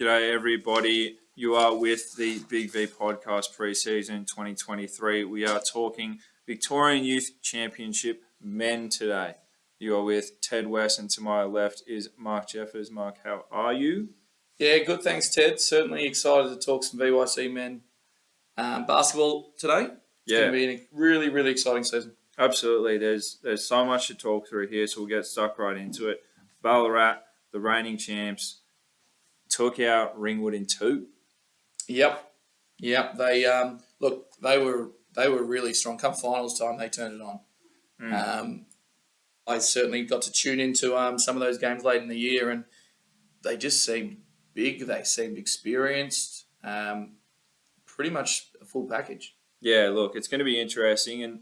G'day, everybody. You are with the Big V Podcast Preseason 2023. We are talking Victorian Youth Championship men today. You are with Ted West, and to my left is Mark Jeffers. Mark, how are you? Yeah, good. Thanks, Ted. Certainly excited to talk some VYC men basketball today. It's going to be a really, really exciting season. Absolutely. There's so much to talk through here, so we'll get stuck right into it. Ballarat, the reigning champs, took out Ringwood in 2. Yep. They they were really strong. Come finals time, they turned it on. I certainly got to tune into some of those games late in the year, and they just seemed big. They seemed experienced. Pretty much a full package. Yeah, look, it's going to be interesting, and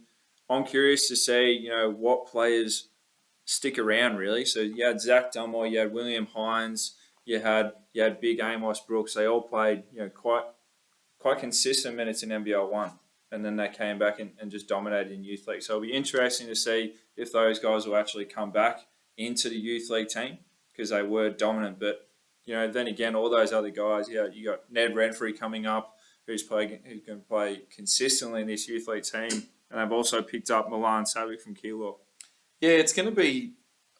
I'm curious to see, what players stick around, really. So you had Zach Dunmore, you had William Hines, you had big Amos Brooks. They all played, quite consistent minutes in NBL 1, and then they came back and just dominated in Youth League. So it'll be interesting to see if those guys will actually come back into the Youth League team, because they were dominant. But, then again, all those other guys, you got Ned Renfrey coming up, who's going to play consistently in this Youth League team. And they've also picked up Milan Savic from Keilor. Yeah, it's going to be...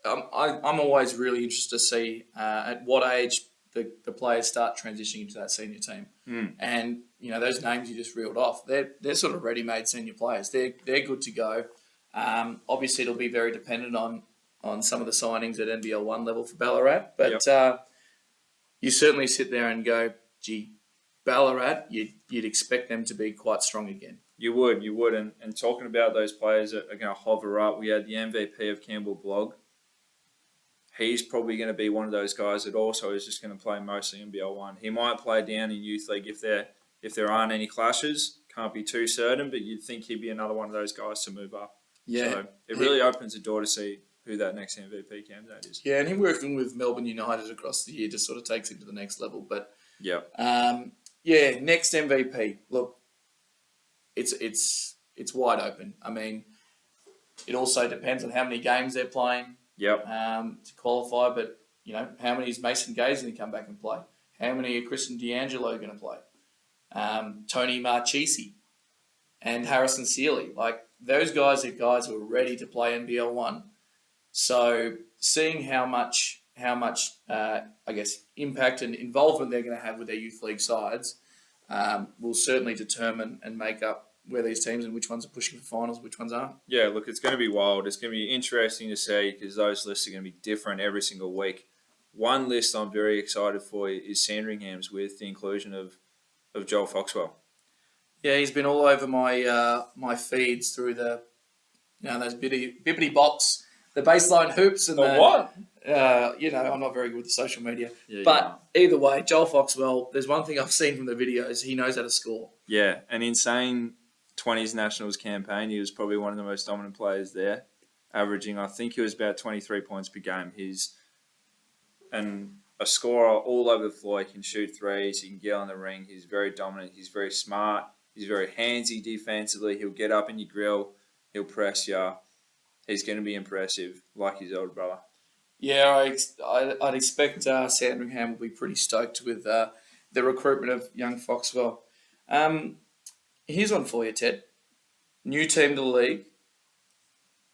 I'm always really interested to see at what age the players start transitioning into that senior team. And, those names you just reeled off, they're sort of ready-made senior players. They're good to go. Obviously, it'll be very dependent on some of the signings at NBL 1 level for Ballarat. But you certainly sit there and go, gee, Ballarat, you'd expect them to be quite strong again. You would. And talking about those players that are going to hover up, we had the MVP of Campbell Blog. He's probably going to be one of those guys that also is just going to play mostly NBL 1. He might play down in Youth League if there aren't any clashes. Can't be too certain, but you'd think he'd be another one of those guys to move up. Yeah. So it really opens the door to see who that next MVP candidate is. Yeah, and him working with Melbourne United across the year just sort of takes him to the next level. But next MVP. Look, it's wide open. I mean, it also depends on how many games they're playing. To qualify, but how many is Mason Gaze going to come back and play? How many are Christian D'Angelo going to play? Tony Marchese and Harrison Sealy, like those guys are guys who are ready to play NBL 1. So seeing how much I guess impact and involvement they're going to have with their youth league sides will certainly determine and make up where these teams and which ones are pushing for finals, which ones aren't. Yeah, look, it's going to be wild. It's going to be interesting to see because those lists are going to be different every single week. One list I'm very excited for is Sandringham's with the inclusion of Joel Foxwell. Yeah, he's been all over my my feeds through the those bippity bops, the baseline hoops, and what? I'm not very good with social media. But either way, Joel Foxwell, there's one thing I've seen from the videos, he knows how to score. Yeah, an insane 20s Nationals campaign. He was probably one of the most dominant players there, averaging, I think he was about 23 points per game. He's a scorer all over the floor. He can shoot threes. He can get on the ring. He's very dominant. He's very smart. He's very handsy defensively. He'll get up in your grill. He'll press you. He's going to be impressive, like his older brother. Yeah, I'd expect Sandringham will be pretty stoked with the recruitment of young Foxwell. Here's one for you, Ted. New team to the league.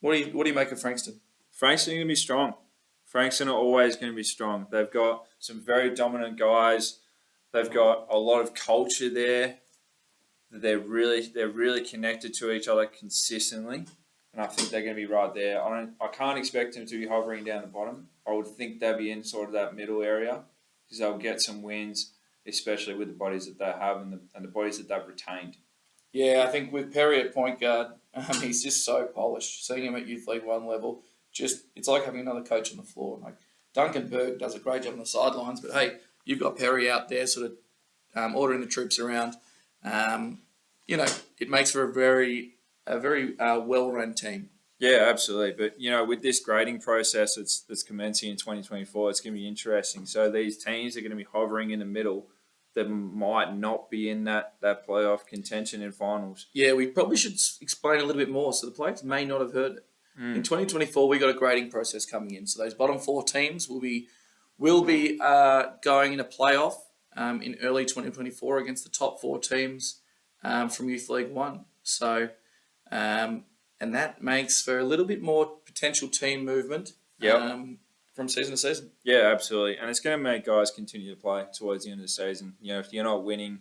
What do you make of Frankston? Frankston are going to be strong. Frankston are always going to be strong. They've got some very dominant guys. They've got a lot of culture there. They're really connected to each other consistently, and I think they're going to be right there. I can't expect them to be hovering down the bottom. I would think they'll be in sort of that middle area because they'll get some wins, especially with the bodies that they have and the bodies that they've retained. Yeah, I think with Perry at point guard, he's just so polished. Seeing him at Youth League 1 level, it's like having another coach on the floor. Like Duncan Berg does a great job on the sidelines, but hey, you've got Perry out there sort of ordering the troops around. It makes for a very well-run team. Yeah, absolutely. But, with this grading process that's commencing in 2024, it's going to be interesting. So these teams are going to be hovering in the middle that might not be in that playoff contention in finals. Yeah, we probably should explain a little bit more so the players may not have heard it. In 2024, we got a grading process coming in. So those bottom 4 teams will be going in a playoff in early 2024 against the top 4 teams from Youth League One. So, and that makes for a little bit more potential team movement from season to season. Yeah, absolutely. And it's going to make guys continue to play towards the end of the season. If you're not winning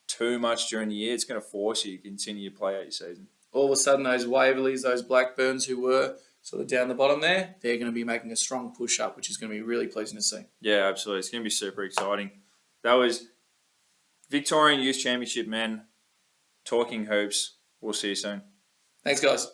too much during the year, it's going to force you to continue to play out your season. All of a sudden, those Waverleys, those Blackburns who were sort of down the bottom there, they're going to be making a strong push up, which is going to be really pleasing to see. Yeah, absolutely. It's going to be super exciting. That was Victorian Youth Championship men talking hoops. We'll see you soon. Thanks, guys.